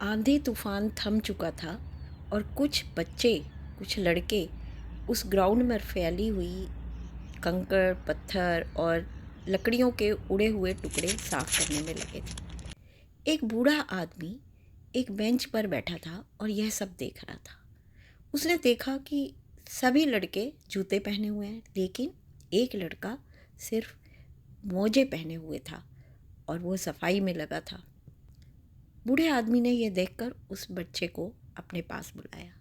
आंधी तूफान थम चुका था और कुछ बच्चे, कुछ लड़के उस ग्राउंड में फैली हुई कंकड़, पत्थर और लकड़ियों के उड़े हुए टुकड़े साफ करने में लगे थे। एक बूढ़ा आदमी एक बेंच पर बैठा था और यह सब देख रहा था। उसने देखा कि सभी लड़के जूते पहने हुए हैं, लेकिन एक लड़का सिर्फ मोजे पहने हुए था और वो सफाई में लगा था। बूढ़े आदमी ने यह देखकर उस बच्चे को अपने पास बुलाया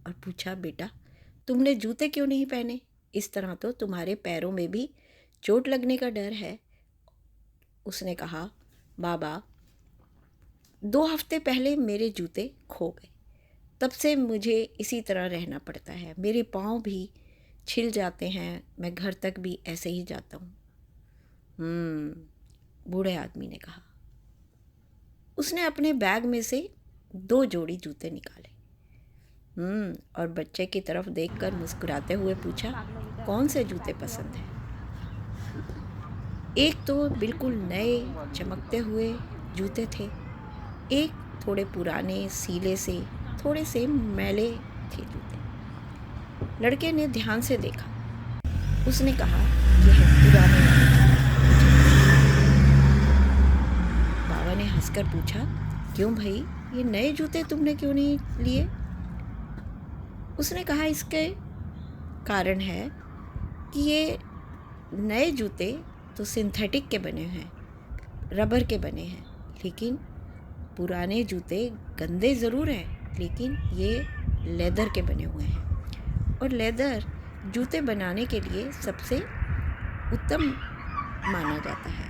और पूछा, बेटा, तुमने जूते क्यों नहीं पहने? इस तरह तो तुम्हारे पैरों में भी चोट लगने का डर है। उसने कहा, बाबा, 2 हफ्ते पहले मेरे जूते खो गए। तब से मुझे इसी तरह रहना पड़ता है। मेरे पाँव भी छिल जाते हैं। मैं घर तक भी ऐसे ही जाता हूँ। बूढ़े आदमी ने कहा। उसने अपने बैग में से 2 जोड़ी जूते निकाले और बच्चे की तरफ देखकर मुस्कुराते हुए पूछा, कौन से जूते पसंद हैं? एक तो बिल्कुल नए चमकते हुए जूते थे, एक थोड़े पुराने सीले से थोड़े से मैले थे जूते। लड़के ने ध्यान से देखा। उसने कहा, यह पुराने वाले। बाबा ने हंसकर पूछा, क्यों भाई, ये नए जूते तुमने क्यों नहीं लिए? उसने कहा, इसके कारण है कि ये नए जूते तो सिंथेटिक के बने हैं, रबर के बने हैं, लेकिन पुराने जूते गंदे ज़रूर हैं, लेकिन ये लेदर के बने हुए हैं और लेदर जूते बनाने के लिए सबसे उत्तम माना जाता है,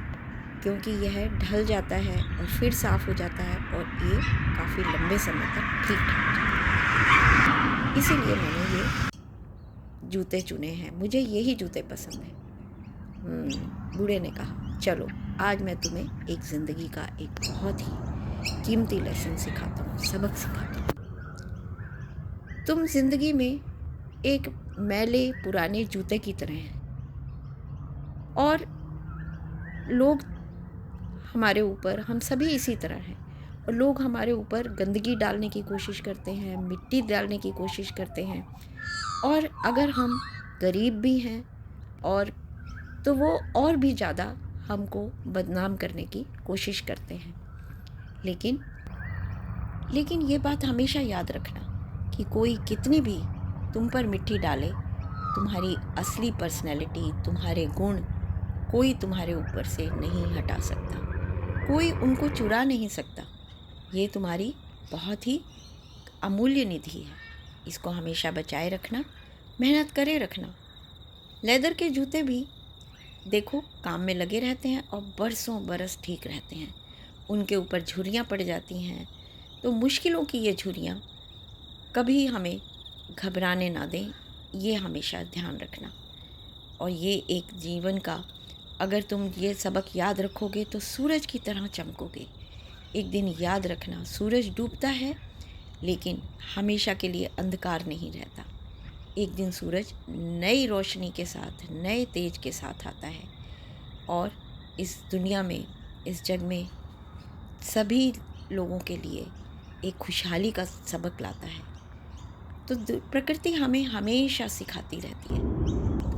क्योंकि यह ढल जाता है और फिर साफ़ हो जाता है और ये काफ़ी लंबे समय तक ठीक ठाक चलता है। इसीलिए मैंने ये जूते चुने हैं। मुझे यही जूते पसंद हैं। बूढ़े ने कहा, चलो आज मैं तुम्हें एक ज़िंदगी का एक बहुत ही कीमती लेसन सिखाता हूँ, सबक सिखाता हूँ। तुम ज़िंदगी में एक मैले पुराने जूते की तरह हैं और लोग हमारे ऊपर, हम सभी इसी तरह हैं और लोग हमारे ऊपर गंदगी डालने की कोशिश करते हैं, मिट्टी डालने की कोशिश करते हैं और अगर हम गरीब भी हैं और तो वो और भी ज़्यादा हमको बदनाम करने की कोशिश करते हैं। लेकिन ये बात हमेशा याद रखना कि कोई कितनी भी तुम पर मिट्टी डाले, तुम्हारी असली पर्सनैलिटी, तुम्हारे गुण कोई तुम्हारे ऊपर से नहीं हटा सकता, कोई उनको चुरा नहीं सकता। ये तुम्हारी बहुत ही अमूल्य निधि है। इसको हमेशा बचाए रखना, मेहनत करे रखना। लेदर के जूते भी देखो काम में लगे रहते हैं और बरसों बरस ठीक रहते हैं। उनके ऊपर झुर्रियाँ पड़ जाती हैं, तो मुश्किलों की ये झुर्रियाँ कभी हमें घबराने ना दें, ये हमेशा ध्यान रखना। और ये एक जीवन का, अगर तुम ये सबक याद रखोगे तो सूरज की तरह चमकोगे। एक दिन याद रखना, सूरज डूबता है लेकिन हमेशा के लिए अंधकार नहीं रहता। एक दिन सूरज नई रोशनी के साथ, नए तेज के साथ आता है और इस दुनिया में, इस जग में सभी लोगों के लिए एक खुशहाली का सबक लाता है। तो प्रकृति हमें हमेशा सिखाती रहती है,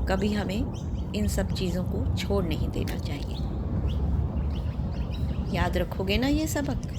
कभी हमें इन सब चीज़ों को छोड़ नहीं देना चाहिए। याद रखोगे ना ये सबक?